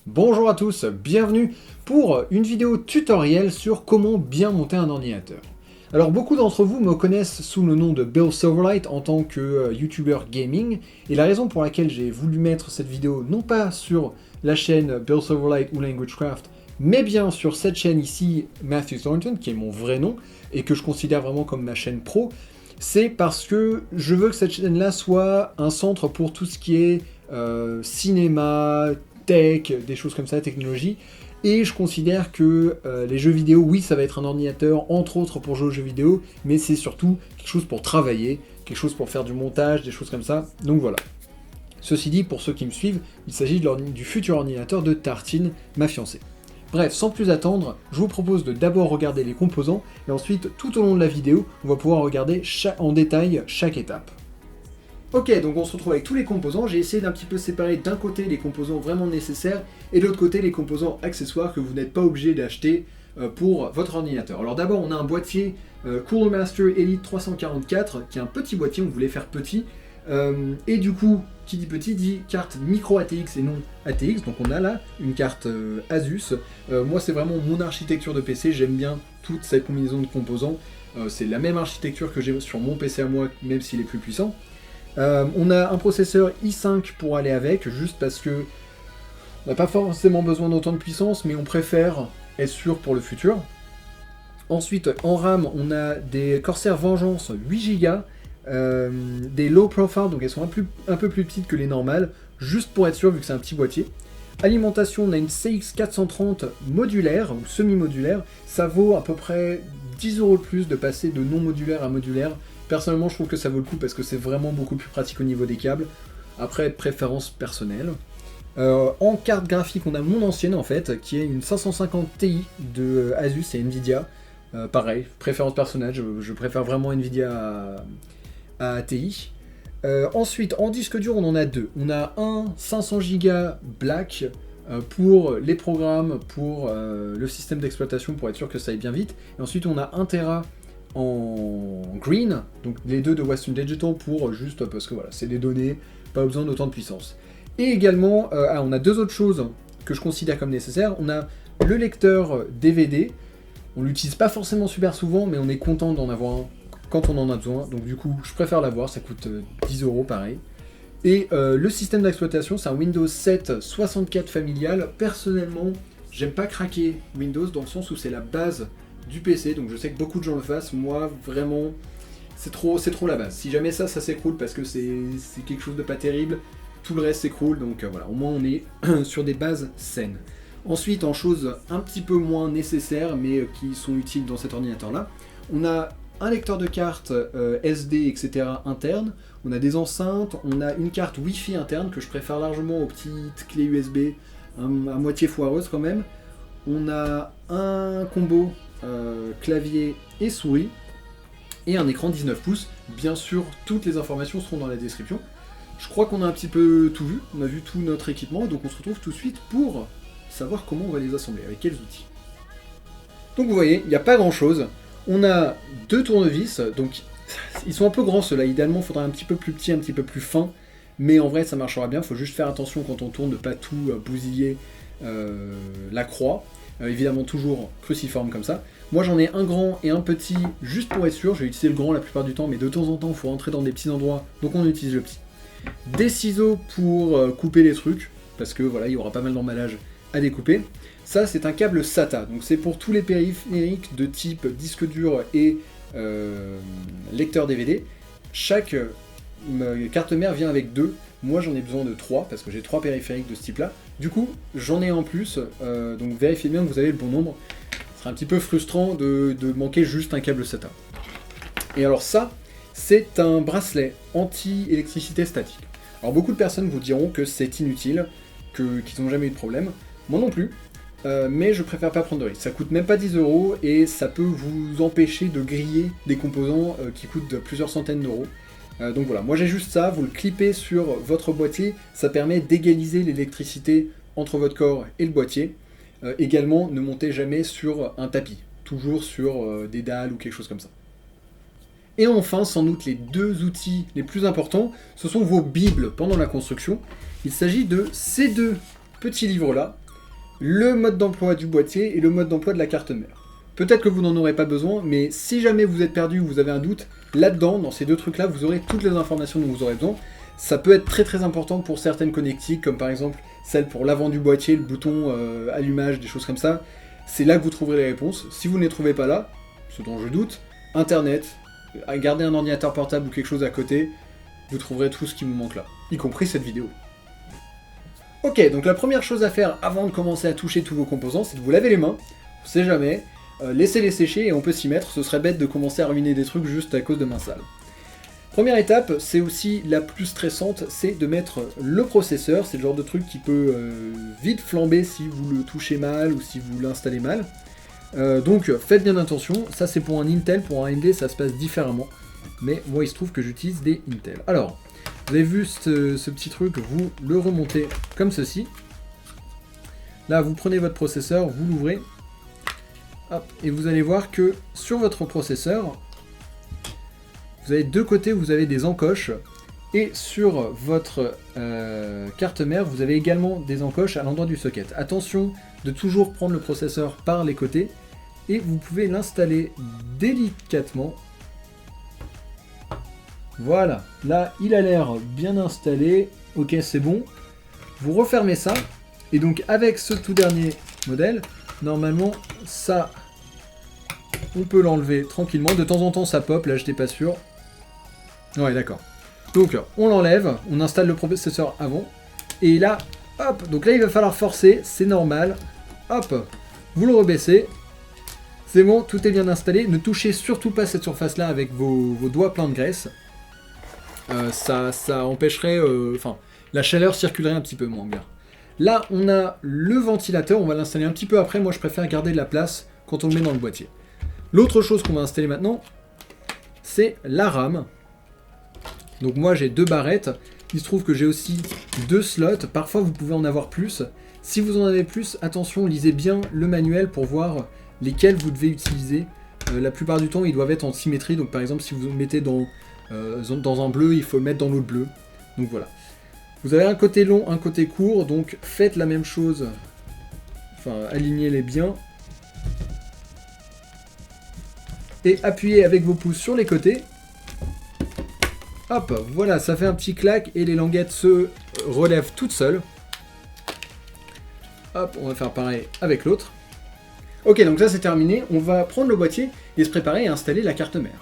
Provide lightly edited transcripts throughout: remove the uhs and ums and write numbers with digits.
Bonjour à tous, bienvenue pour une vidéo tutoriel sur comment bien monter un ordinateur. Alors beaucoup d'entre vous me connaissent sous le nom de Bill Silverlight en tant que YouTuber gaming, et la raison pour laquelle j'ai voulu mettre cette vidéo non pas sur la chaîne Bill Silverlight ou LanguageCraft, mais bien sur cette chaîne ici, Matthew Thornton, qui est mon vrai nom, et que je considère vraiment comme ma chaîne pro, c'est parce que je veux que cette chaîne-là soit un centre pour tout ce qui est cinéma, tech, des choses comme ça, technologie. Et je considère que les jeux vidéo, oui, ça va être un ordinateur, entre autres pour jouer aux jeux vidéo, mais c'est surtout quelque chose pour travailler, quelque chose pour faire du montage, des choses comme ça. Donc voilà. Ceci dit, pour ceux qui me suivent, il s'agit du futur ordinateur de Tartine, ma fiancée. Bref, sans plus attendre, je vous propose de d'abord regarder les composants, et ensuite, tout au long de la vidéo, on va pouvoir regarder en détail chaque étape. Ok, donc on se retrouve avec tous les composants. J'ai essayé d'un petit peu séparer d'un côté les composants vraiment nécessaires et de l'autre côté les composants accessoires que vous n'êtes pas obligé d'acheter pour votre ordinateur. Alors d'abord on a un boîtier Cooler Master Elite 344 qui est un petit boîtier, on voulait faire petit. Et du coup, qui dit petit dit carte micro ATX et non ATX. Donc on a là une carte Asus. Moi c'est vraiment mon architecture de PC, j'aime bien toute cette combinaison de composants. C'est la même architecture que j'ai sur mon PC à moi, même s'il est plus puissant. On a un processeur i5 pour aller avec, juste parce que on n'a pas forcément besoin d'autant de puissance, mais on préfère être sûr pour le futur. Ensuite, en RAM, on a des Corsair Vengeance 8 Go, des low profile, donc elles sont un peu plus petites que les normales, juste pour être sûr, vu que c'est un petit boîtier. Alimentation, on a une CX430 modulaire, ou semi-modulaire, ça vaut à peu près 10 € de plus de passer de non modulaire à modulaire. Personnellement, je trouve que ça vaut le coup parce que c'est vraiment beaucoup plus pratique au niveau des câbles. Après, préférence personnelle. En carte graphique, on a mon ancienne en fait, qui est une 550 Ti de Asus et Nvidia. Pareil, préférence personnelle, je préfère vraiment Nvidia à Ti. Ensuite, en disque dur, on en a deux. On a un 500 Go Black pour les programmes, pour le système d'exploitation, pour être sûr que ça aille bien vite. Et ensuite, on a 1 Tera en green, donc les deux de Western Digital pour juste parce que voilà, c'est des données, pas besoin d'autant de puissance. Et également, on a deux autres choses que je considère comme nécessaires. On a le lecteur DVD, on l'utilise pas forcément super souvent, mais on est content d'en avoir un quand on en a besoin, donc du coup, je préfère l'avoir, ça coûte 10 € pareil. Et le système d'exploitation, c'est un Windows 7 64 familial. Personnellement, j'aime pas craquer Windows dans le sens où c'est la base du PC, donc je sais que beaucoup de gens le fassent. Moi, vraiment, c'est trop la base. Si jamais ça s'écroule parce que c'est quelque chose de pas terrible, tout le reste s'écroule, donc voilà, au moins on est sur des bases saines. Ensuite, en choses un petit peu moins nécessaires, mais qui sont utiles dans cet ordinateur-là, on a un lecteur de cartes SD, etc. interne, on a des enceintes, on a une carte Wi-Fi interne que je préfère largement aux petites clés USB, à moitié foireuse quand même. On a un combo clavier et souris, et un écran 19 pouces. Bien sûr, toutes les informations seront dans la description. Je crois qu'on a un petit peu tout vu, on a vu tout notre équipement, donc on se retrouve tout de suite pour savoir comment on va les assembler, avec quels outils. Donc vous voyez, il n'y a pas grand chose. On a deux tournevis, donc ils sont un peu grands ceux-là, idéalement il faudra un petit peu plus petit, un petit peu plus fin, mais en vrai ça marchera bien, il faut juste faire attention quand on tourne de pas tout bousiller la croix. Évidemment toujours cruciforme comme ça. Moi j'en ai un grand et un petit juste pour être sûr, je vais utiliser le grand la plupart du temps, mais de temps en temps il faut rentrer dans des petits endroits, donc on utilise le petit. Des ciseaux pour couper les trucs, parce que voilà, il y aura pas mal d'emballage à découper. Ça c'est un câble SATA, donc c'est pour tous les périphériques de type disque dur et lecteur DVD. Chaque carte mère vient avec deux. Moi j'en ai besoin de 3 parce que j'ai 3 périphériques de ce type là. Du coup j'en ai en plus, donc vérifiez bien que vous avez le bon nombre. Ce sera un petit peu frustrant de manquer juste un câble SATA. Et alors ça, c'est un bracelet anti-électricité statique. Alors beaucoup de personnes vous diront que c'est inutile, qu'ils n'ont jamais eu de problème. Moi non plus, mais je préfère pas prendre de risque. Ça coûte même pas 10 € et ça peut vous empêcher de griller des composants qui coûtent plusieurs centaines d'euros. Donc voilà, moi j'ai juste ça, vous le clippez sur votre boîtier, ça permet d'égaliser l'électricité entre votre corps et le boîtier. Également, ne montez jamais sur un tapis, toujours sur des dalles ou quelque chose comme ça. Et enfin, sans doute les deux outils les plus importants, ce sont vos bibles pendant la construction. Il s'agit de ces deux petits livres-là. le mode d'emploi du boîtier et le mode d'emploi de la carte mère. Peut-être que vous n'en aurez pas besoin, mais si jamais vous êtes perdu ou vous avez un doute, là-dedans, dans ces deux trucs-là, vous aurez toutes les informations dont vous aurez besoin. Ça peut être très très important pour certaines connectiques, comme par exemple celle pour l'avant du boîtier, le bouton allumage, des choses comme ça. C'est là que vous trouverez les réponses. Si vous ne les trouvez pas là, ce dont je doute, Internet, gardez un ordinateur portable ou quelque chose à côté, vous trouverez tout ce qui vous manque là, y compris cette vidéo. Ok, donc la première chose à faire avant de commencer à toucher tous vos composants, c'est de vous laver les mains, on sait jamais, laissez-les sécher et on peut s'y mettre, ce serait bête de commencer à ruiner des trucs juste à cause de mains sales. Première étape, c'est aussi la plus stressante, c'est de mettre le processeur, c'est le genre de truc qui peut vite flamber si vous le touchez mal ou si vous l'installez mal. Donc faites bien attention, ça c'est pour un Intel, pour un AMD ça se passe différemment, mais moi il se trouve que j'utilise des Intel. Alors, vous avez vu ce petit truc, vous le remontez comme ceci. Là vous prenez votre processeur, vous l'ouvrez, hop, et vous allez voir que sur votre processeur, vous avez deux côtés, vous avez des encoches, et sur votre carte mère, vous avez également des encoches à l'endroit du socket. Attention de toujours prendre le processeur par les côtés, et vous pouvez l'installer délicatement. Voilà, là il a l'air bien installé, ok c'est bon. Vous refermez ça, et donc avec ce tout dernier modèle, normalement ça, on peut l'enlever tranquillement. De temps en temps ça pop, là j'étais pas sûr. Ouais d'accord. Donc on l'enlève, on installe le processeur avant, et là, hop, donc là il va falloir forcer, c'est normal. Hop, vous le rebaissez. C'est bon, tout est bien installé. Ne touchez surtout pas cette surface-là avec vos doigts pleins de graisse. Ça empêcherait... Enfin, la chaleur circulerait un petit peu moins bien. Là, on a le ventilateur. On va l'installer un petit peu après. Moi, je préfère garder de la place quand on le met dans le boîtier. L'autre chose qu'on va installer maintenant, c'est la RAM. Donc moi, j'ai 2 barrettes. Il se trouve que j'ai aussi 2 slots. Parfois, vous pouvez en avoir plus. Si vous en avez plus, attention, lisez bien le manuel pour voir lesquels vous devez utiliser. La plupart du temps, ils doivent être en symétrie. Donc par exemple, si vous le mettez dans un bleu, il faut le mettre dans l'autre bleu. Donc voilà. Vous avez un côté long, un côté court. Donc faites la même chose. Enfin, alignez-les bien. Et appuyez avec vos pouces sur les côtés. Hop, voilà, ça fait un petit clac et les languettes se relèvent toutes seules. Hop, on va faire pareil avec l'autre. Ok, donc ça c'est terminé. On va prendre le boîtier et se préparer à installer la carte mère.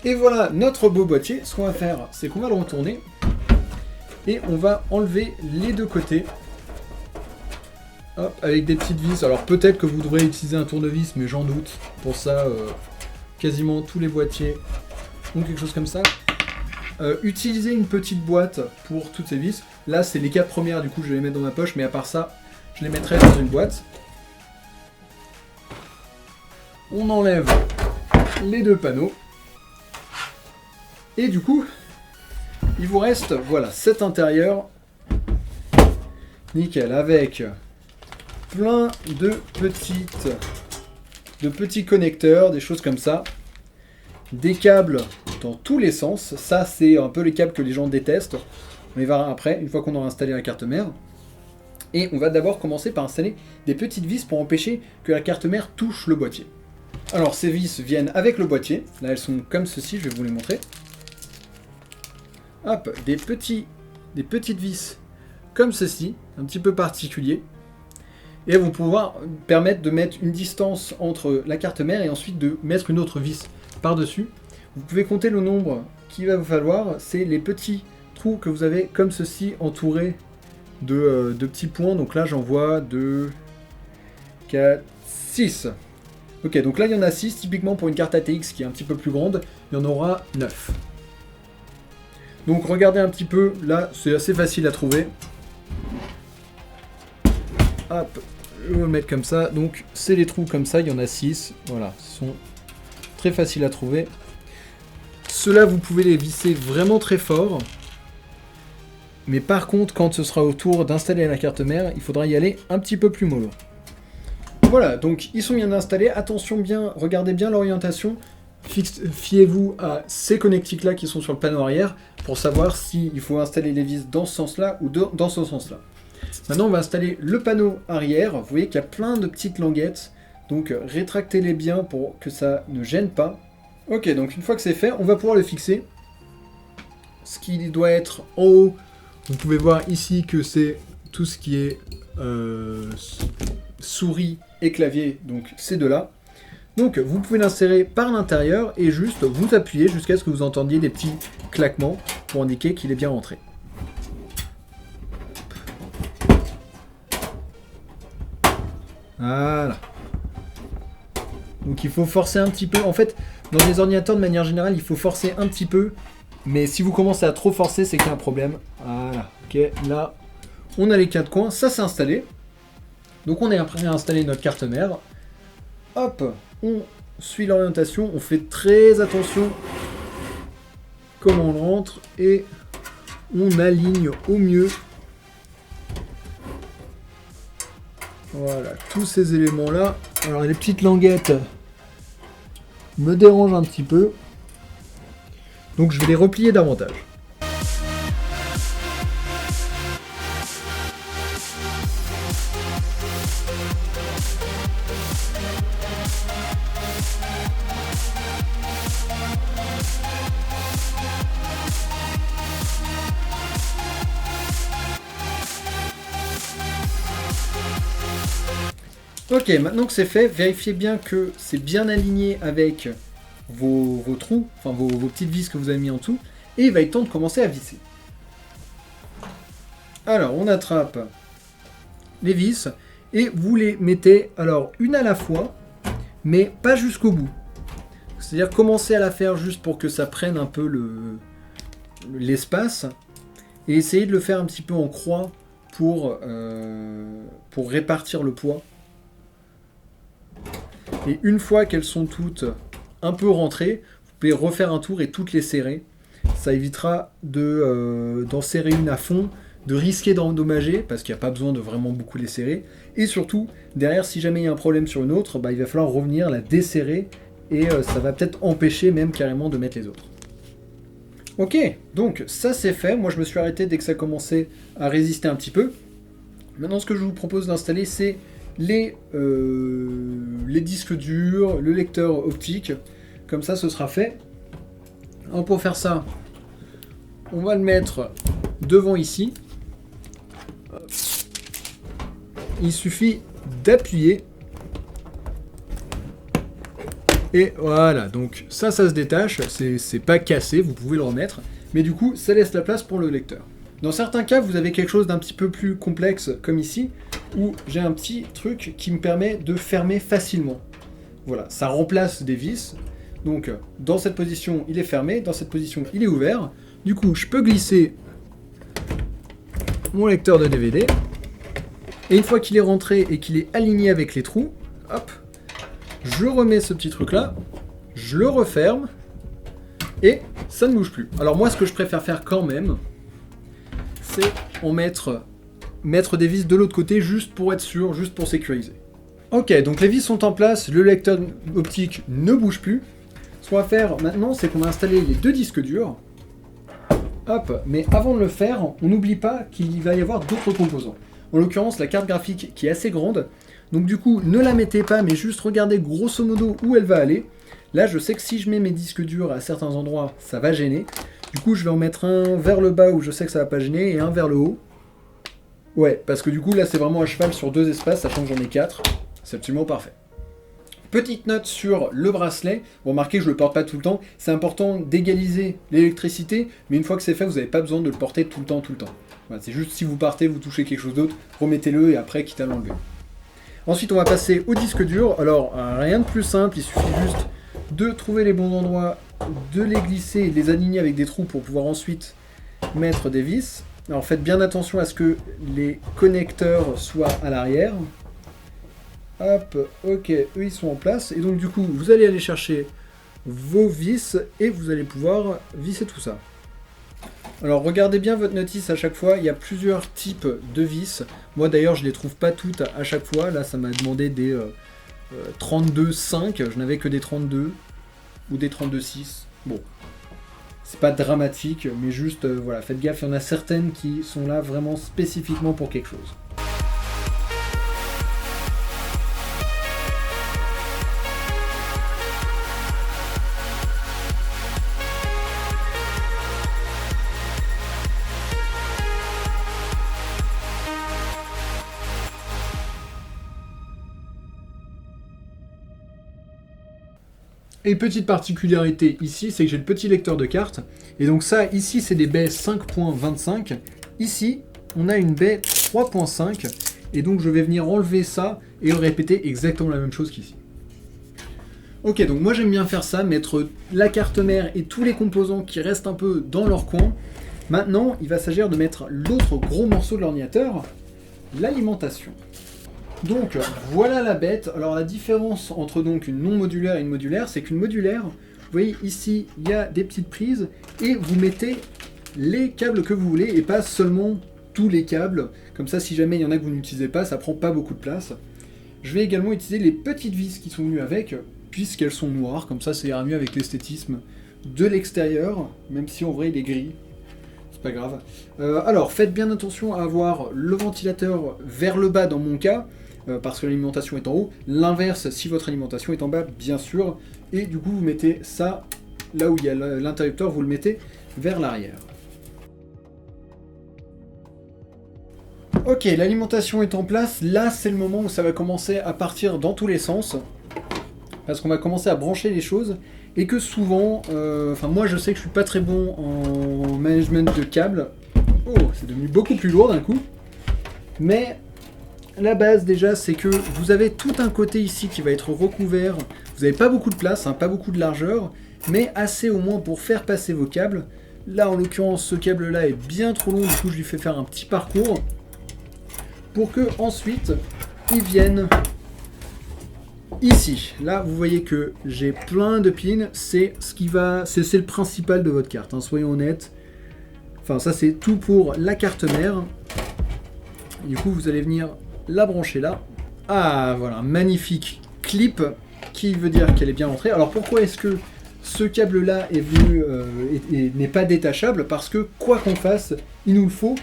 Et voilà notre beau boîtier. Ce qu'on va faire, c'est qu'on va le retourner. Et on va enlever les deux côtés. Hop, avec des petites vis. Alors peut-être que vous devrez utiliser un tournevis, mais j'en doute. Pour ça, quasiment tous les boîtiers ont quelque chose comme ça. Utilisez une petite boîte pour toutes ces vis. Là, c'est les 4 premières, du coup, je vais les mettre dans ma poche, mais à part ça, je les mettrai dans une boîte. On enlève les 2 panneaux. Et du coup, il vous reste, voilà, cet intérieur. Nickel, avec plein de petits connecteurs, des choses comme ça. Des câbles dans tous les sens. Ça, c'est un peu les câbles que les gens détestent. On y verra après, une fois qu'on aura installé la carte mère. Et on va d'abord commencer par installer des petites vis pour empêcher que la carte mère touche le boîtier. Alors, ces vis viennent avec le boîtier. Là, elles sont comme ceci, je vais vous les montrer. Hop, des petites vis comme ceci, un petit peu particulier. Et elles vont pouvoir permettre de mettre une distance entre la carte mère et ensuite de mettre une autre vis par-dessus. Vous pouvez compter le nombre qu'il va vous falloir. C'est les petits trous que vous avez comme ceci entourés de petits points. Donc là, j'en vois 2, 4, 6. Ok, donc là, il y en a 6. Typiquement, pour une carte ATX qui est un petit peu plus grande, il y en aura 9. Donc regardez un petit peu. Là, c'est assez facile à trouver. Hop, je vais le mettre comme ça. Donc, c'est les trous comme ça. Il y en a 6. Voilà, ils sont très faciles à trouver. Ceux-là, vous pouvez les visser vraiment très fort. Mais par contre, quand ce sera au tour d'installer la carte mère, il faudra y aller un petit peu plus mollo. Voilà, donc ils sont bien installés. Attention bien, regardez bien l'orientation. Fiez-vous à ces connectiques-là qui sont sur le panneau arrière pour savoir s'il faut installer les vis dans ce sens-là ou dans ce sens-là. Maintenant, on va installer le panneau arrière. Vous voyez qu'il y a plein de petites languettes. Donc, rétractez-les bien pour que ça ne gêne pas. Ok, donc une fois que c'est fait, on va pouvoir le fixer. Ce qui doit être en haut, vous pouvez voir ici que c'est tout ce qui est souris et clavier. Donc, ces deux-là. Donc, vous pouvez l'insérer par l'intérieur et juste vous appuyez jusqu'à ce que vous entendiez des petits claquements pour indiquer qu'il est bien rentré. Voilà. Donc il faut forcer un petit peu. En fait, dans les ordinateurs, de manière générale, il faut forcer un petit peu. Mais si vous commencez à trop forcer, c'est qu'il y a un problème. Voilà. Ok, là, on a les 4 coins. Ça, c'est installé. Donc on est prêt à installer notre carte mère. Hop, on suit l'orientation. On fait très attention comment on rentre. Et on aligne au mieux. Voilà, tous ces éléments-là. Alors les petites languettes me dérangent un petit peu. Donc je vais les replier davantage. Ok, maintenant que c'est fait, vérifiez bien que c'est bien aligné avec vos trous, enfin vos petites vis que vous avez mis en dessous, et il va être temps de commencer à visser. Alors, on attrape les vis, et vous les mettez, alors, une à la fois, mais pas jusqu'au bout. C'est-à-dire commencer à la faire juste pour que ça prenne un peu l'espace, et essayer de le faire un petit peu en croix pour répartir le poids. Et une fois qu'elles sont toutes un peu rentrées, vous pouvez refaire un tour et toutes les serrer. Ça évitera d'en serrer une à fond, de risquer d'endommager, parce qu'il n'y a pas besoin de vraiment beaucoup les serrer. Et surtout, derrière, si jamais il y a un problème sur une autre, bah, il va falloir revenir la desserrer, et ça va peut-être empêcher même carrément de mettre les autres. Ok, donc ça c'est fait. Moi je me suis arrêté dès que ça commençait à résister un petit peu. Maintenant ce que je vous propose d'installer, c'est les disques durs, le lecteur optique. Comme ça, ce sera fait. Alors pour faire ça, on va le mettre devant ici. Il suffit d'appuyer. Et voilà, donc ça se détache. C'est pas cassé, vous pouvez le remettre. Mais du coup, ça laisse la place pour le lecteur. Dans certains cas, vous avez quelque chose d'un petit peu plus complexe, comme ici, où j'ai un petit truc qui me permet de fermer facilement. Voilà, ça remplace des vis. Donc, dans cette position, il est fermé. Dans cette position, il est ouvert. Du coup, je peux glisser mon lecteur de DVD. Et une fois qu'il est rentré et qu'il est aligné avec les trous, hop, je remets ce petit truc-là, je le referme, et ça ne bouge plus. Alors moi, ce que je préfère faire quand même, c'est en mettre des vis de l'autre côté, juste pour être sûr, juste pour sécuriser. Ok, donc les vis sont en place, le lecteur optique ne bouge plus. Ce qu'on va faire maintenant, c'est qu'on va installer les deux disques durs. Hop, mais avant de le faire, on n'oublie pas qu'il va y avoir d'autres composants. En l'occurrence, la carte graphique qui est assez grande. Donc du coup, ne la mettez pas, mais juste regardez grosso modo où elle va aller. Là, je sais que si je mets mes disques durs à certains endroits, ça va gêner. Du coup, je vais en mettre un vers le bas où je sais que ça va pas gêner, et un vers le haut. Ouais, parce que du coup, là, c'est vraiment à cheval sur deux espaces, sachant que j'en ai 4. C'est absolument parfait. Petite note sur le bracelet. Vous remarquez que je ne le porte pas tout le temps. C'est important d'égaliser l'électricité, mais une fois que c'est fait, vous n'avez pas besoin de le porter tout le temps. Voilà, c'est juste si vous partez, vous touchez quelque chose d'autre, remettez-le et après, quitte à l'enlever. Ensuite, on va passer au disque dur. Alors, rien de plus simple, il suffit juste de trouver les bons endroits, de les glisser et de les aligner avec des trous pour pouvoir ensuite mettre des vis. Alors, faites bien attention à ce que les connecteurs soient à l'arrière. Hop, ok, eux ils sont en place. Et donc du coup, vous allez aller chercher vos vis et vous allez pouvoir visser tout ça. Alors regardez bien votre notice à chaque fois, il y a plusieurs types de vis. Moi d'ailleurs, je ne les trouve pas toutes à chaque fois. Là, ça m'a demandé des 32,5. Je n'avais que des 32 ou des 32,6. Bon, c'est pas dramatique, mais juste, voilà, faites gaffe, il y en a certaines qui sont là vraiment spécifiquement pour quelque chose. Et petite particularité ici, c'est que j'ai le petit lecteur de cartes. Et donc ça, ici, c'est des baies 5.25. Ici, on a une baie 3.5. Et donc je vais venir enlever ça et répéter exactement la même chose qu'ici. Ok, donc moi j'aime bien faire ça, mettre la carte mère et tous les composants qui restent un peu dans leur coin. Maintenant, il va s'agir de mettre l'autre gros morceau de l'ordinateur, l'alimentation. Donc voilà la bête. Alors la différence entre donc une non modulaire et une modulaire, c'est qu'une modulaire, vous voyez ici, il y a des petites prises et vous mettez les câbles que vous voulez et pas seulement tous les câbles. Comme ça, si jamais il y en a que vous n'utilisez pas, ça prend pas beaucoup de place. Je vais également utiliser les petites vis qui sont venues avec, puisqu'elles sont noires, comme ça ira mieux avec l'esthétisme de l'extérieur, même si en vrai il est gris. C'est pas grave. Alors faites bien attention à avoir le ventilateur vers le bas dans mon cas, parce que l'alimentation est en haut. L'inverse si votre alimentation est en bas, bien sûr. Et du coup vous mettez ça là où il y a l'interrupteur, vous le mettez vers l'arrière. Ok, l'alimentation est en place. Là c'est le moment où ça va commencer à partir dans tous les sens. Parce qu'on va commencer à brancher les choses. Et que souvent, moi je sais que je suis pas très bon en management de câbles. Oh, c'est devenu beaucoup plus lourd d'un coup. Mais la base déjà, c'est que vous avez tout un côté ici qui va être recouvert. Vous n'avez pas beaucoup de place, pas beaucoup de largeur, mais assez au moins pour faire passer vos câbles. Là, en l'occurrence, ce câble-là est bien trop long, du coup je lui fais faire un petit parcours. Pour que ensuite, ils viennent ici. Là, vous voyez que j'ai plein de pins. C'est le principal de votre carte, hein, soyons honnêtes. Enfin, ça c'est tout pour la carte mère. Du coup, vous allez venir la brancher là. Ah, voilà, un magnifique clip qui veut dire qu'elle est bien rentrée. Alors, pourquoi est-ce que ce câble-là est venu et n'est pas détachable? Parce que, quoi qu'on fasse, il nous le faut.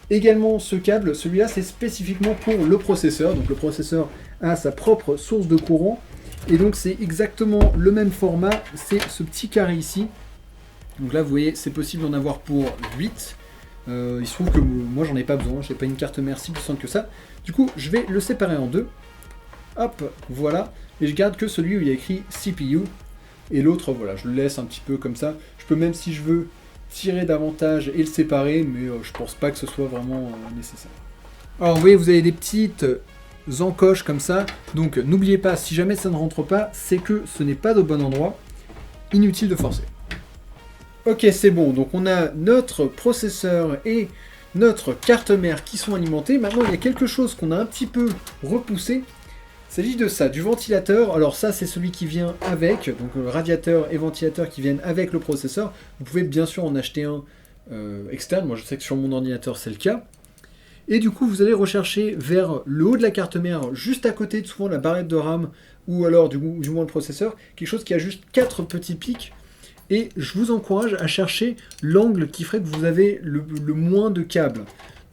Également, ce câble, celui-là, c'est spécifiquement pour le processeur. Donc, le processeur a sa propre source de courant. Et donc, c'est exactement le même format. C'est ce petit carré ici. Donc là, vous voyez, c'est possible d'en avoir pour 8. Il se trouve que moi, j'en ai pas besoin. Je n'ai pas une carte mère si puissante que ça. Du coup, je vais le séparer en deux. Hop, voilà. Et je garde que celui où il y a écrit CPU. Et l'autre, voilà, je le laisse un petit peu comme ça. Je peux même, si je veux, tirer davantage et le séparer, mais je pense pas que ce soit vraiment nécessaire. Alors vous voyez, vous avez des petites encoches comme ça, donc n'oubliez pas, si jamais ça ne rentre pas, c'est que ce n'est pas au bon endroit, inutile de forcer. Ok, c'est bon, donc on a notre processeur et notre carte mère qui sont alimentés. Maintenant, il y a quelque chose qu'on a un petit peu repoussé. Il s'agit de ça, du ventilateur. Alors ça, c'est celui qui vient avec, donc radiateur et ventilateur qui viennent avec le processeur. Vous pouvez bien sûr en acheter un externe. Moi, je sais que sur mon ordinateur, c'est le cas. Et du coup, vous allez rechercher vers le haut de la carte mère, juste à côté de souvent la barrette de RAM, ou alors du moins le processeur, quelque chose qui a juste 4 petits pics. Et je vous encourage à chercher l'angle qui ferait que vous avez le moins de câbles.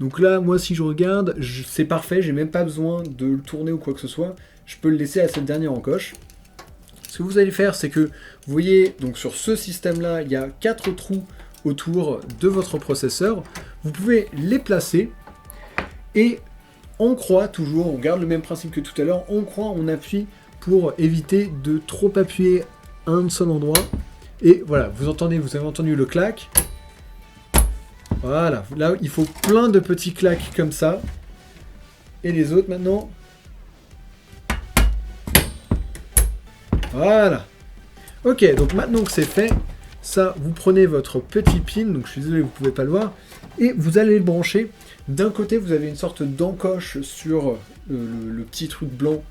Donc là, moi, si je regarde, c'est parfait, j'ai même pas besoin de le tourner ou quoi que ce soit. Je peux le laisser à cette dernière encoche. Ce que vous allez faire, c'est que, vous voyez, donc sur ce système-là, il y a 4 trous autour de votre processeur. Vous pouvez les placer et en croix, toujours, on garde le même principe que tout à l'heure, en croix, on appuie pour éviter de trop appuyer à un seul endroit. Et voilà, vous avez entendu le clac. Voilà, là il faut plein de petits claques comme ça. Et les autres maintenant. Voilà. Ok, donc maintenant que c'est fait, ça, vous prenez votre petit pin, donc je suis désolé, vous ne pouvez pas le voir, et vous allez le brancher. D'un côté, vous avez une sorte d'encoche sur le petit truc blanc.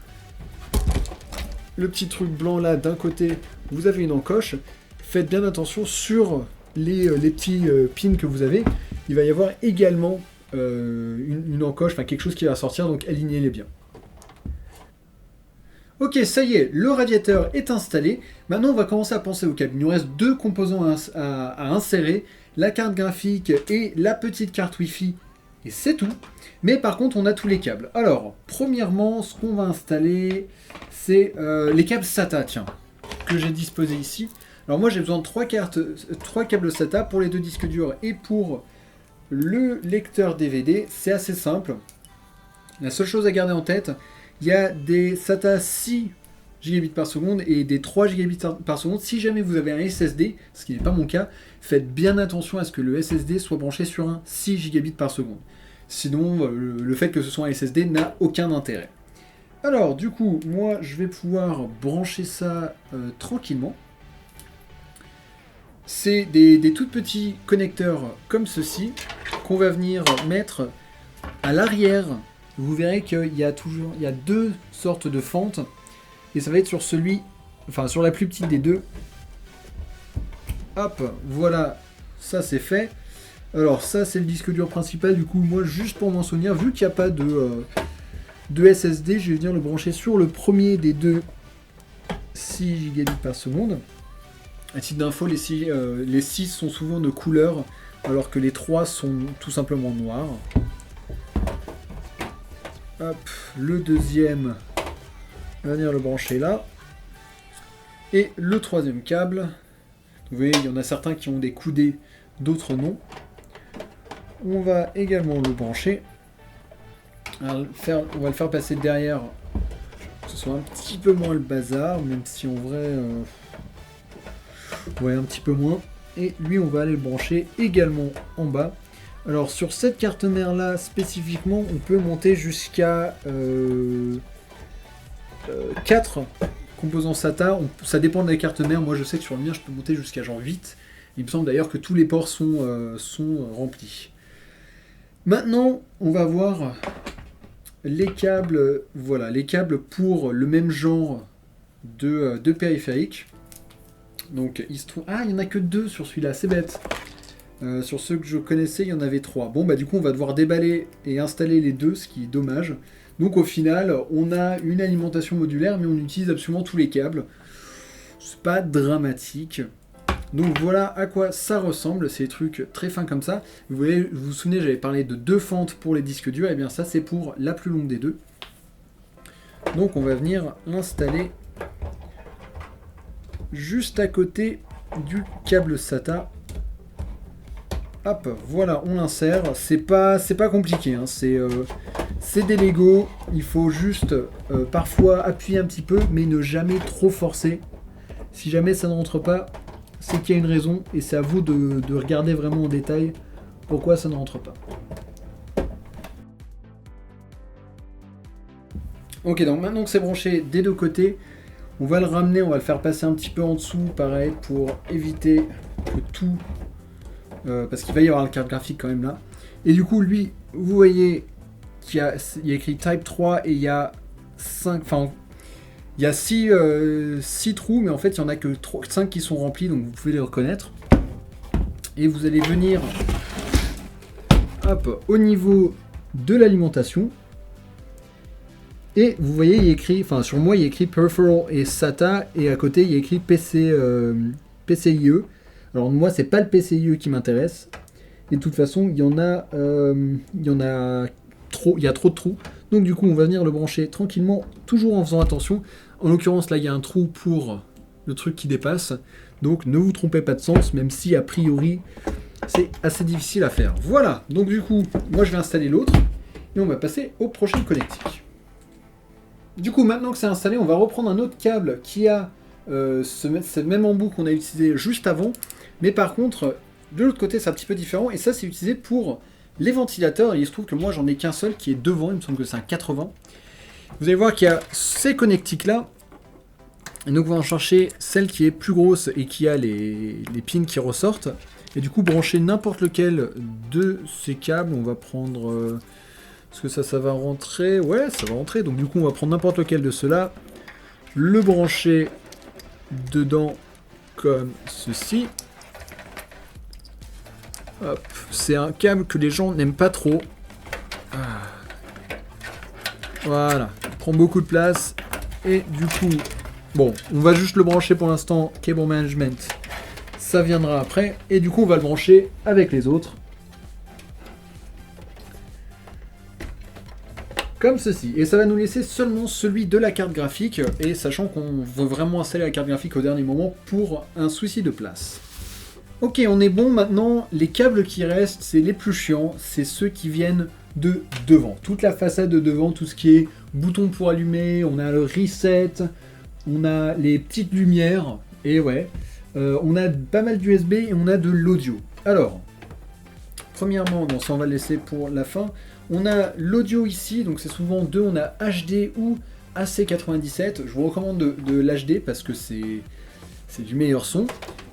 Le petit truc blanc là, d'un côté, vous avez une encoche. Faites bien attention sur les petits pins que vous avez. Il va y avoir également une encoche, enfin quelque chose qui va sortir, donc alignez-les bien. Ok, ça y est, le radiateur est installé. Maintenant, on va commencer à penser au câble. Il nous reste 2 composants à insérer, la carte graphique et la petite carte Wi-Fi, et c'est tout. Mais par contre, on a tous les câbles. Alors, premièrement, ce qu'on va installer, c'est les câbles SATA, tiens, que j'ai disposés ici. Alors moi, j'ai besoin de 3 câbles SATA pour les 2 disques durs et pour le lecteur DVD. C'est assez simple. La seule chose à garder en tête, il y a des SATA 6 gigabits par seconde et des 3 gigabits par seconde. Si jamais vous avez un SSD, ce qui n'est pas mon cas, faites bien attention à ce que le SSD soit branché sur un 6 gigabits par seconde. Sinon, le fait que ce soit un SSD n'a aucun intérêt. Alors, du coup, moi, je vais pouvoir brancher ça tranquillement. C'est des tout petits connecteurs comme ceci qu'on va venir mettre à l'arrière. Vous verrez qu'il y a deux sortes de fentes et ça va être sur sur la plus petite des deux. Hop, voilà, ça c'est fait. Alors ça c'est le disque dur principal. Du coup, moi, juste pour m'en souvenir, vu qu'il n'y a pas de SSD, je vais venir le brancher sur le premier des deux 6 gigabits par seconde. À titre d'info, les 6 sont souvent de couleur, alors que les 3 sont tout simplement noirs. Hop, le deuxième, on va venir le brancher là. Et le troisième câble, vous voyez, il y en a certains qui ont des coudées, d'autres non. On va également le brancher. On va le faire passer derrière, que ce soit un petit peu moins le bazar, même si en vrai... ouais, un petit peu moins. Et lui, on va aller le brancher également en bas. Alors, sur cette carte mère là, spécifiquement, on peut monter jusqu'à 4 composants SATA. Ça dépend des cartes mères. Moi, je sais que sur le mien, je peux monter jusqu'à genre 8. Il me semble d'ailleurs que tous les ports sont remplis. Maintenant, on va voir les câbles. Voilà, les câbles pour le même genre de périphérique. Donc il se trouve... Ah, il n'y en a que 2 sur celui-là, c'est bête. Sur ceux que je connaissais, il y en avait 3. Bon, bah du coup, on va devoir déballer et installer les 2, ce qui est dommage. Donc au final, on a une alimentation modulaire, mais on utilise absolument tous les câbles. C'est pas dramatique. Donc voilà à quoi ça ressemble, ces trucs très fins comme ça. Vous vous souvenez, j'avais parlé de 2 fentes pour les disques durs, et bien ça c'est pour la plus longue des 2. Donc on va venir l'installer juste à côté du câble SATA. Hop, voilà, on l'insère. C'est pas compliqué, hein. C'est des Lego. Il faut juste parfois appuyer un petit peu, mais ne jamais trop forcer. Si jamais ça ne rentre pas, c'est qu'il y a une raison, et c'est à vous de regarder vraiment en détail pourquoi ça ne rentre pas. Ok, donc maintenant que c'est branché des deux côtés, on va le ramener, on va le faire passer un petit peu en dessous, pareil, pour éviter que tout... parce qu'il va y avoir la carte graphique quand même là. Et du coup, lui, vous voyez qu'il y a écrit Type 3 et il y a 5... Enfin, il y a 6 trous, mais en fait, il n'y en a que 5 qui sont remplis, donc vous pouvez les reconnaître. Et vous allez venir hop, au niveau de l'alimentation. Et vous voyez, il y a écrit, enfin sur moi, il y a écrit Peripheral et SATA, et à côté, il y a écrit PCIe. Alors moi, c'est pas le PCIe qui m'intéresse. Et de toute façon, il y a trop de trous. Donc du coup, on va venir le brancher tranquillement, toujours en faisant attention. En l'occurrence, là, il y a un trou pour le truc qui dépasse. Donc ne vous trompez pas de sens, même si a priori, c'est assez difficile à faire. Voilà, donc du coup, moi je vais installer l'autre, et on va passer au prochain connectique. Du coup, maintenant que c'est installé, on va reprendre un autre câble qui a ce même embout qu'on a utilisé juste avant. Mais par contre, de l'autre côté, c'est un petit peu différent. Et ça, c'est utilisé pour les ventilateurs. Et il se trouve que moi, j'en ai qu'un seul qui est devant. Il me semble que c'est un 80. Vous allez voir qu'il y a ces connectiques-là. Et donc, on va en chercher celle qui est plus grosse et qui a les pins qui ressortent. Et du coup, brancher n'importe lequel de ces câbles. On va prendre... Est-ce que ça va rentrer? Ouais, ça va rentrer. Donc du coup, on va prendre n'importe lequel de ceux-là, le brancher dedans comme ceci. Hop. C'est un câble que les gens n'aiment pas trop. Voilà. Il prend beaucoup de place. Et du coup, bon, on va juste le brancher pour l'instant. Cable management, ça viendra après. Et du coup, on va le brancher avec les autres. Comme ceci, et ça va nous laisser seulement celui de la carte graphique, et sachant qu'on veut vraiment installer la carte graphique au dernier moment pour un souci de place. Ok, on est bon maintenant, les câbles qui restent, c'est les plus chiants, c'est ceux qui viennent de devant. Toute la façade de devant, tout ce qui est bouton pour allumer, on a le reset, on a les petites lumières, et ouais, on a pas mal d'USB et on a de l'audio. Alors, premièrement, bon, ça on va le laisser pour la fin, on a l'audio ici, donc c'est souvent deux, on a HD ou AC97, je vous recommande de l'HD parce que c'est du meilleur son.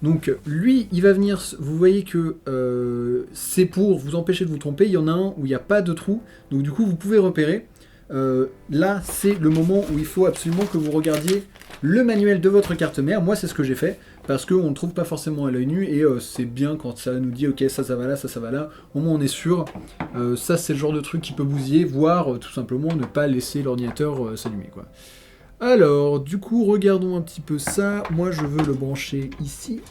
Donc lui, il va venir, vous voyez que c'est pour vous empêcher de vous tromper, il y en a un où il n'y a pas de trou, donc du coup vous pouvez repérer. Là, c'est le moment où il faut absolument que vous regardiez le manuel de votre carte mère. Moi, c'est ce que j'ai fait, parce qu'on ne le trouve pas forcément à l'œil nu, et c'est bien quand ça nous dit, ok, ça va là, ça va là, au moins on est sûr. Ça, c'est le genre de truc qui peut bousiller, voire tout simplement ne pas laisser l'ordinateur s'allumer, quoi. Alors, du coup, regardons un petit peu ça. Moi, je veux le brancher ici.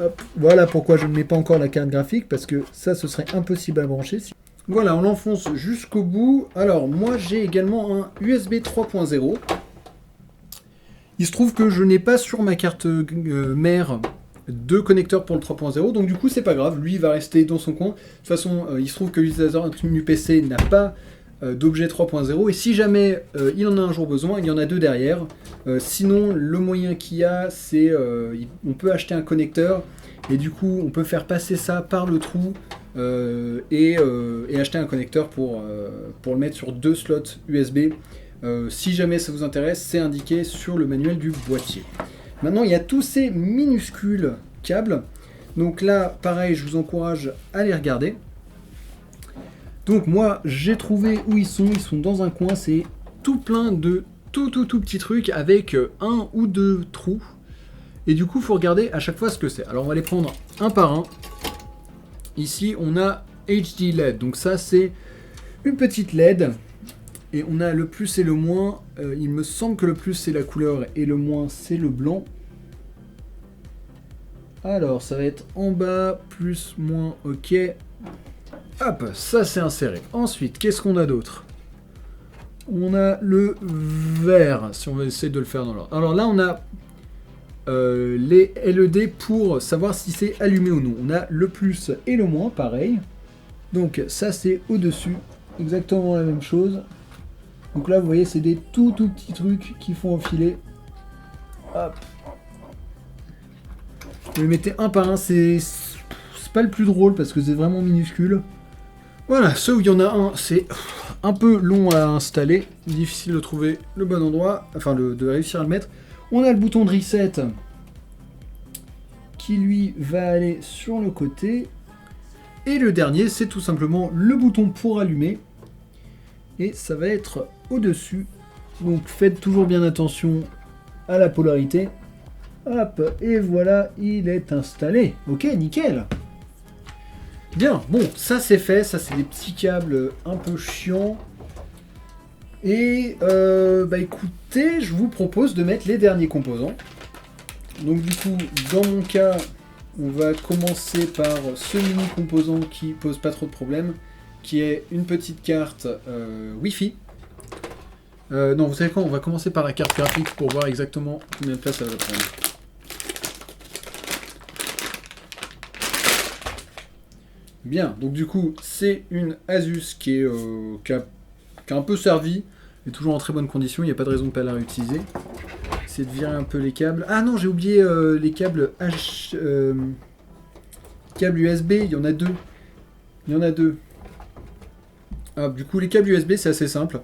Hop. Voilà pourquoi je ne mets pas encore la carte graphique, parce que ça, ce serait impossible à brancher. Voilà, on l'enfonce jusqu'au bout. Alors, moi, j'ai également un USB 3.0. Il se trouve que je n'ai pas sur ma carte mère de connecteur pour le 3.0, donc du coup, c'est pas grave. Lui, il va rester dans son coin. De toute façon, il se trouve que l'utilisateur du PC n'a pas d'objet 3.0, et si jamais il en a un jour besoin, il y en a deux derrière. Sinon, le moyen qu'il y a, c'est on peut acheter un connecteur, et du coup, on peut faire passer ça par le trou, et acheter un connecteur pour le mettre sur deux slots USB. Si jamais ça vous intéresse, c'est indiqué sur le manuel du boîtier. Maintenant, il y a tous ces minuscules câbles. Donc là, pareil, je vous encourage à les regarder. Donc moi, j'ai trouvé où ils sont dans un coin, c'est tout plein de tout petits trucs avec un ou deux trous. Et du coup, il faut regarder à chaque fois ce que c'est. Alors on va les prendre un par un. Ici, on a HD LED, donc ça c'est une petite LED. Et on a le plus et le moins. Il me semble que le plus c'est la couleur et le moins c'est le blanc. Alors ça va être en bas, plus, moins, ok. Hop, ça c'est inséré. Ensuite, qu'est-ce qu'on a d'autre? On a le vert, si on veut essayer de le faire dans l'ordre. Alors là, on a les LED pour savoir si c'est allumé ou non. On a le plus et le moins, pareil. Donc ça c'est au-dessus, exactement la même chose. Donc là, vous voyez, c'est des tout petits trucs qui font enfiler. Hop. Vous les mettez un par un, c'est pas le plus drôle parce que c'est vraiment minuscule. Voilà, ceux où il y en a un, c'est un peu long à installer, difficile de trouver le bon endroit, enfin de réussir à le mettre. On a le bouton de reset qui lui va aller sur le côté. Et le dernier, c'est tout simplement le bouton pour allumer. Et ça va être au-dessus. Donc faites toujours bien attention à la polarité. Hop, et voilà, il est installé. Ok, nickel. Bien, bon, ça c'est fait, ça c'est des petits câbles un peu chiants. Et bah écoutez, je vous propose de mettre les derniers composants. Donc du coup, dans mon cas, on va commencer par ce mini composant qui pose pas trop de problèmes, qui est une petite carte Wi-Fi. Non, vous savez quoi, on va commencer par la carte graphique pour voir exactement combien de place ça va prendre. Bien, donc du coup, c'est une Asus qui a un peu servi, mais toujours en très bonne condition, il n'y a pas de raison de ne pas la réutiliser. Essayer de virer un peu les câbles. Ah non, j'ai oublié les câbles câbles USB, il y en a deux. Il y en a deux. Ah, du coup, les câbles USB, c'est assez simple.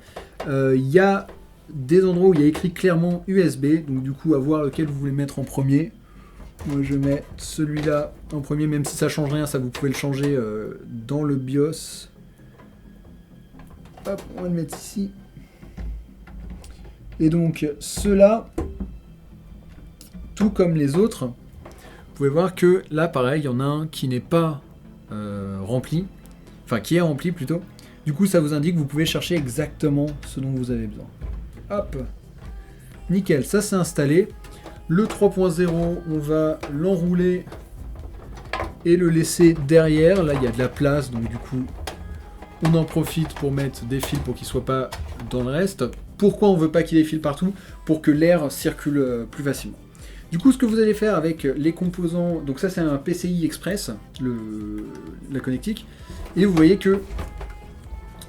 Il y a des endroits où il y a écrit clairement USB, donc du coup, à voir lequel vous voulez mettre en premier. Moi je mets celui-là en premier, même si ça change rien, ça vous pouvez le changer dans le BIOS. Hop, on va le mettre ici. Et donc ceux-là, tout comme les autres, vous pouvez voir que là pareil, il y en a un qui n'est pas rempli, enfin qui est rempli plutôt. Du coup ça vous indique que vous pouvez chercher exactement ce dont vous avez besoin. Hop, nickel, ça c'est installé. Le 3.0, on va l'enrouler et le laisser derrière. Là, il y a de la place, donc du coup, on en profite pour mettre des fils pour qu'ils ne soient pas dans le reste. Pourquoi on ne veut pas qu'il y ait des fils partout? Pour que l'air circule plus facilement. Du coup, ce que vous allez faire avec les composants... Donc ça, c'est un PCI Express, la connectique. Et vous voyez que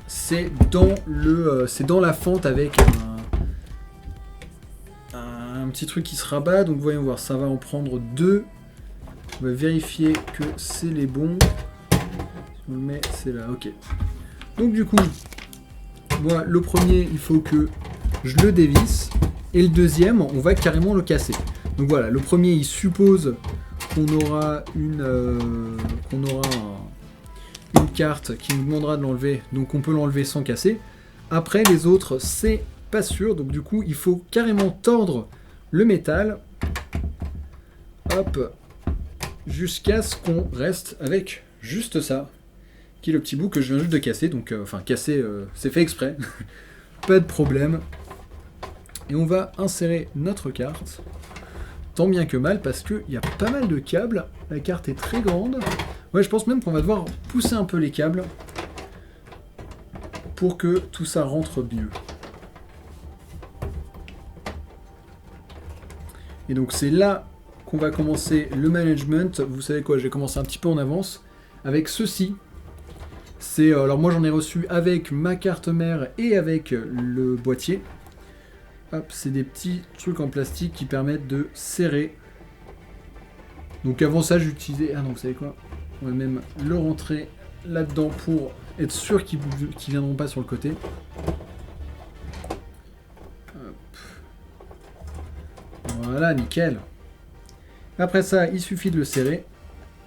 c'est dans la fente avec un petit truc qui se rabat, donc voyons voir, ça va en prendre 2. On va vérifier que c'est les bons. On le met, c'est là, ok. Donc du coup, voilà, le premier, il faut que je le dévisse. Et le deuxième, on va carrément le casser. Donc voilà, le premier, il suppose qu'on aura une carte qui nous demandera de l'enlever. Donc on peut l'enlever sans casser. Après, les autres, c'est pas sûr. Donc du coup, il faut carrément tordre le métal. Hop. Jusqu'à ce qu'on reste avec juste ça. Qui est le petit bout que je viens juste de casser. Donc, enfin, casser, c'est fait exprès. Pas de problème. Et on va insérer notre carte. Tant bien que mal, parce qu'il y a pas mal de câbles. La carte est très grande. Ouais, je pense même qu'on va devoir pousser un peu les câbles. Pour que tout ça rentre mieux. Et donc c'est là qu'on va commencer le management. Vous savez quoi, je vais commencer un petit peu en avance. Avec ceci. Alors moi j'en ai reçu avec ma carte mère et avec le boîtier. Hop, c'est des petits trucs en plastique qui permettent de serrer. Donc avant ça j'utilisais... Ah non, vous savez quoi, on va même le rentrer là-dedans pour être sûr qu'ils ne viendront pas sur le côté. Hop. Voilà, nickel. Après ça, il suffit de le serrer.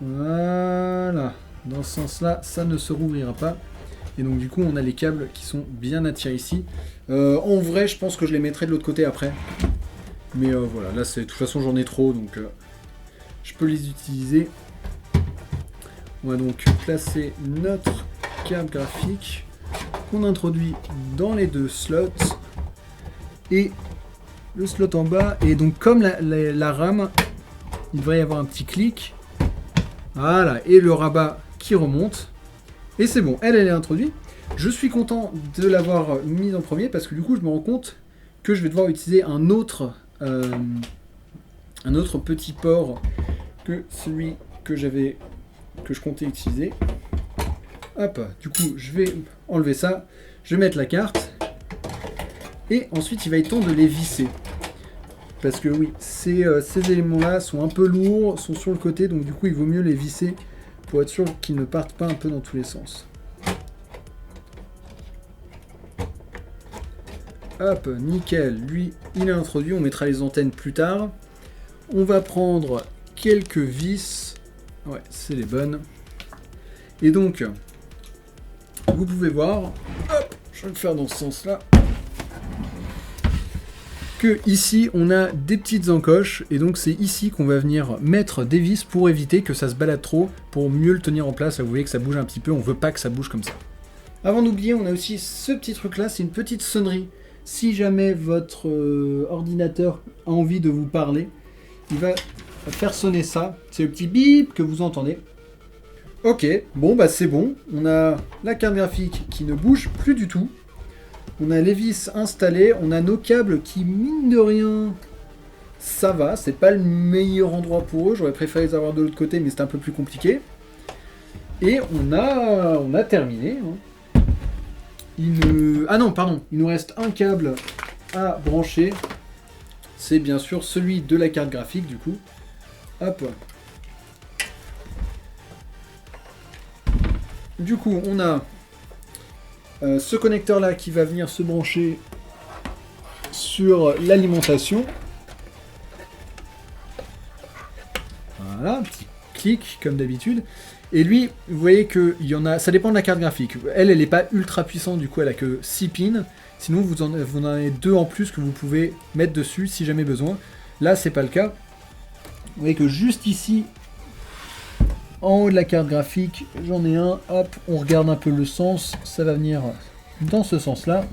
Voilà. Dans ce sens-là, ça ne se rouvrira pas. Et donc du coup, on a les câbles qui sont bien attirés ici. En vrai, je pense que je les mettrai de l'autre côté après. Mais voilà, là, de toute façon, j'en ai trop, donc je peux les utiliser. On va donc placer notre carte graphique qu'on introduit dans les deux slots. Et le slot en bas. Et donc, comme la RAM, il devrait y avoir un petit clic. Voilà, et le rabat qui remonte. Et c'est bon, elle est introduite. Je suis content de l'avoir mise en premier parce que du coup je me rends compte que je vais devoir utiliser un autre petit port que celui que je comptais utiliser. Hop, du coup je vais enlever ça, je vais mettre la carte et ensuite il va être temps de les visser. Parce que oui, ces éléments là sont un peu lourds, sont sur le côté, donc du coup il vaut mieux les visser pour être sûr qu'ils ne partent pas un peu dans tous les sens. Hop, nickel, lui il est introduit, on mettra les antennes plus tard. On va prendre quelques vis, ouais c'est les bonnes. Et donc, vous pouvez voir, hop, je vais le faire dans ce sens là, que ici on a des petites encoches, et donc c'est ici qu'on va venir mettre des vis pour éviter que ça se balade trop, pour mieux le tenir en place. Là, vous voyez que ça bouge un petit peu, on veut pas que ça bouge comme ça. Avant d'oublier, on a aussi ce petit truc là, c'est une petite sonnerie. Si jamais votre ordinateur a envie de vous parler, il va faire sonner ça. C'est le petit bip que vous entendez. Ok, bon bah c'est bon. On a la carte graphique qui ne bouge plus du tout. On a les vis installées. On a nos câbles qui, mine de rien, ça va. C'est pas le meilleur endroit pour eux. J'aurais préféré les avoir de l'autre côté, mais c'est un peu plus compliqué. Et on a terminé. Hein. Ah non, pardon, il nous reste un câble à brancher. C'est bien sûr celui de la carte graphique, du coup. Hop. Du coup, on a ce connecteur-là qui va venir se brancher sur l'alimentation. Voilà, petit clic, comme d'habitude. Et lui, vous voyez qu'il y en a, ça dépend de la carte graphique. Elle n'est pas ultra puissante, du coup elle a que 6 pins. Sinon vous en avez 2 en plus que vous pouvez mettre dessus si jamais besoin. Là c'est pas le cas. Vous voyez que juste ici, en haut de la carte graphique, j'en ai un. Hop, on regarde un peu le sens. Ça va venir dans ce sens-là.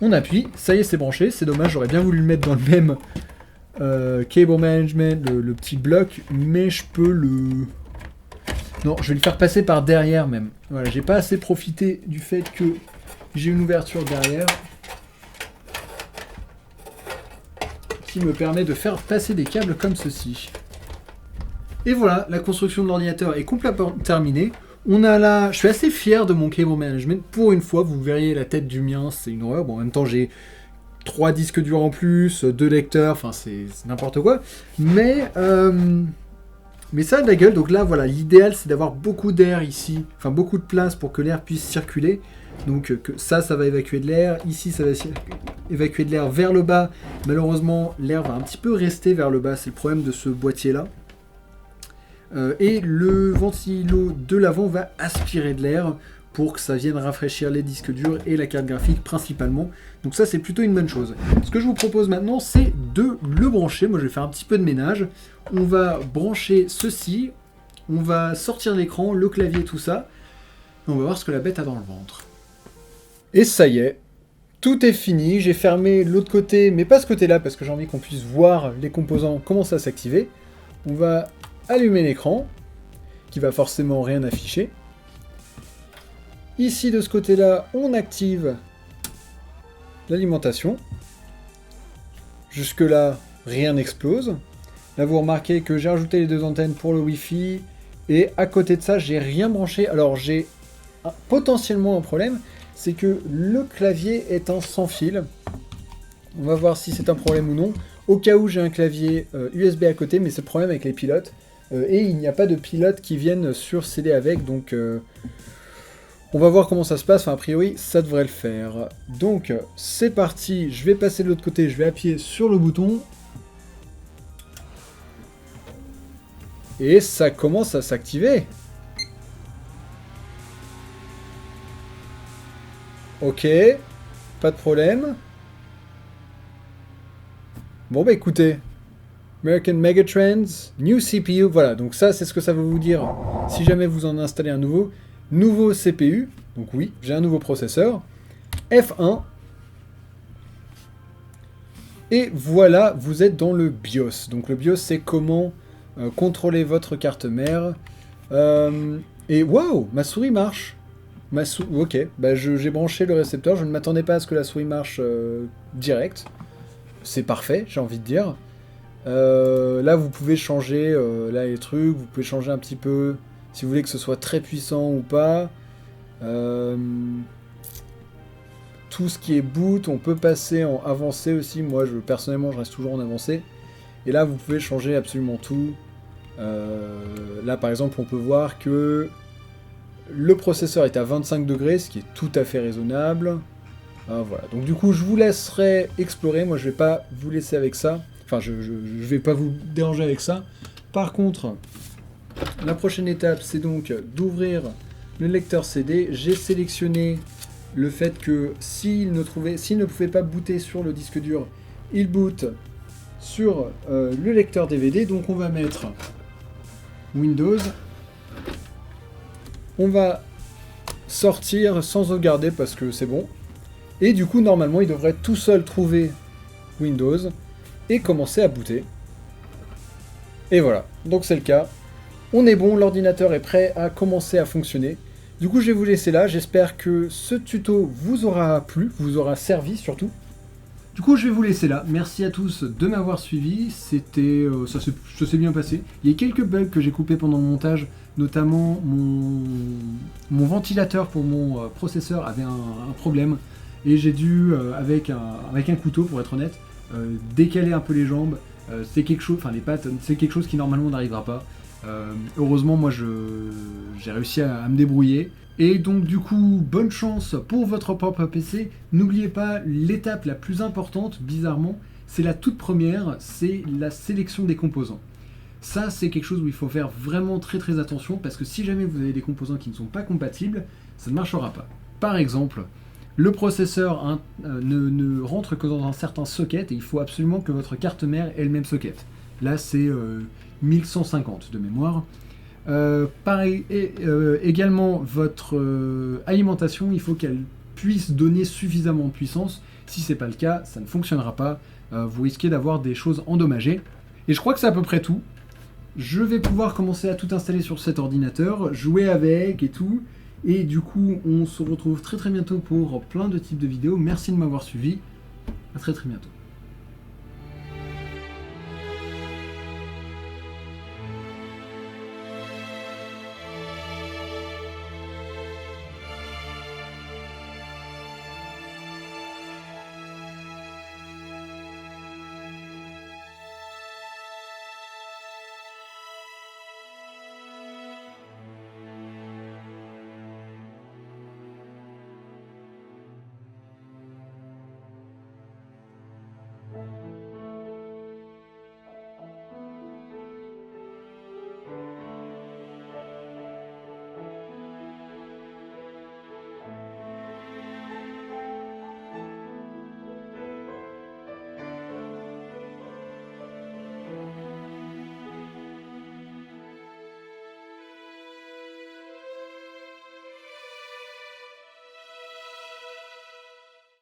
On appuie, ça y est c'est branché. C'est dommage, j'aurais bien voulu le mettre dans le même cable management, le petit bloc. Mais je peux le... Non, je vais le faire passer par derrière même. Voilà, j'ai pas assez profité du fait que j'ai une ouverture derrière qui me permet de faire passer des câbles comme ceci. Et voilà, la construction de l'ordinateur est complètement terminée. On a là, je suis assez fier de mon cable management. Pour une fois, vous verriez la tête du mien, c'est une horreur. Bon, en même temps, j'ai 3 disques durs en plus, 2 lecteurs, enfin c'est n'importe quoi. Mais ça a de la gueule, donc là voilà, l'idéal c'est d'avoir beaucoup d'air ici, enfin beaucoup de place pour que l'air puisse circuler. Donc ça va évacuer de l'air, ici ça va évacuer de l'air vers le bas. Malheureusement l'air va un petit peu rester vers le bas, c'est le problème de ce boîtier là. Et le ventilo de l'avant va aspirer de l'air pour que ça vienne rafraîchir les disques durs et la carte graphique principalement. Donc ça c'est plutôt une bonne chose. Ce que je vous propose maintenant c'est de le brancher. Moi je vais faire un petit peu de ménage. On va brancher ceci, on va sortir l'écran, le clavier, tout ça. Et on va voir ce que la bête a dans le ventre. Et ça y est, tout est fini. J'ai fermé l'autre côté, mais pas ce côté-là parce que j'ai envie qu'on puisse voir les composants commencer à s'activer. On va allumer l'écran, qui va forcément rien afficher. Ici, de ce côté-là, on active l'alimentation. Jusque-là, rien n'explose. Là, vous remarquez que j'ai rajouté les 2 antennes pour le Wi-Fi. Et à côté de ça, j'ai rien branché. Alors, j'ai potentiellement un problème, c'est que le clavier est un sans fil. On va voir si c'est un problème ou non. Au cas où, j'ai un clavier USB à côté, mais c'est le problème avec les pilotes. Et il n'y a pas de pilotes qui viennent sur CD avec, donc on va voir comment ça se passe. Enfin, a priori, ça devrait le faire. Donc, c'est parti. Je vais passer de l'autre côté, je vais appuyer sur le bouton. Et ça commence à s'activer. Ok, pas de problème. Bon bah écoutez, American Megatrends, New CPU, voilà, donc ça c'est ce que ça veut vous dire si jamais vous en installez un nouveau CPU, donc oui, j'ai un nouveau processeur, F1, et voilà, vous êtes dans le BIOS. Donc le BIOS c'est comment contrôler votre carte mère, et waouh, ma souris marche. Ok, bah j'ai branché le récepteur, je ne m'attendais pas à ce que la souris marche direct. C'est parfait, j'ai envie de dire. Là, vous pouvez changer là, les trucs, vous pouvez changer un petit peu si vous voulez que ce soit très puissant ou pas. Tout ce qui est boot, on peut passer en avancé aussi. Moi, personnellement, je reste toujours en avancé. Et là, vous pouvez changer absolument tout. Là, par exemple, on peut voir que le processeur est à 25 degrés, ce qui est tout à fait raisonnable. Voilà. Donc du coup, je vous laisserai explorer. Moi, je vais pas vous laisser avec ça. Enfin, je vais pas vous déranger avec ça. Par contre, la prochaine étape, c'est donc d'ouvrir le lecteur CD. J'ai sélectionné le fait que s'il ne pouvait pas booter sur le disque dur, il boot sur le lecteur DVD. Donc on va mettre Windows. On va sortir sans sauvegarder parce que c'est bon. Et du coup, normalement, il devrait tout seul trouver Windows et commencer à booter. Et voilà, donc c'est le cas. On est bon, l'ordinateur est prêt à commencer à fonctionner. Du coup, je vais vous laisser là. J'espère que ce tuto vous aura plu, vous aura servi surtout. Du coup, je vais vous laisser là. Merci à tous de m'avoir suivi. Ça s'est bien passé. Il y a quelques bugs que j'ai coupés pendant le montage, notamment mon ventilateur pour mon processeur avait un problème. Et j'ai dû, avec un couteau pour être honnête, décaler un peu les jambes. C'est quelque chose, enfin les pattes, c'est quelque chose qui normalement n'arrivera pas. Heureusement, moi j'ai réussi à me débrouiller. Et donc du coup, bonne chance pour votre propre PC. N'oubliez pas, l'étape la plus importante, bizarrement, c'est la toute première, c'est la sélection des composants. Ça, c'est quelque chose où il faut faire vraiment très très attention, parce que si jamais vous avez des composants qui ne sont pas compatibles, ça ne marchera pas. Par exemple, le processeur ne rentre que dans un certain socket, et il faut absolument que votre carte mère ait le même socket. Là, c'est 1150 de mémoire. Pareil, également, votre alimentation, il faut qu'elle puisse donner suffisamment de puissance. Si c'est pas le cas, ça ne fonctionnera pas. Vous risquez d'avoir des choses endommagées. Et je crois que c'est à peu près tout. Je vais pouvoir commencer à tout installer sur cet ordinateur, jouer avec et tout. Et du coup, on se retrouve très très bientôt pour plein de types de vidéos. Merci de m'avoir suivi. À très très bientôt.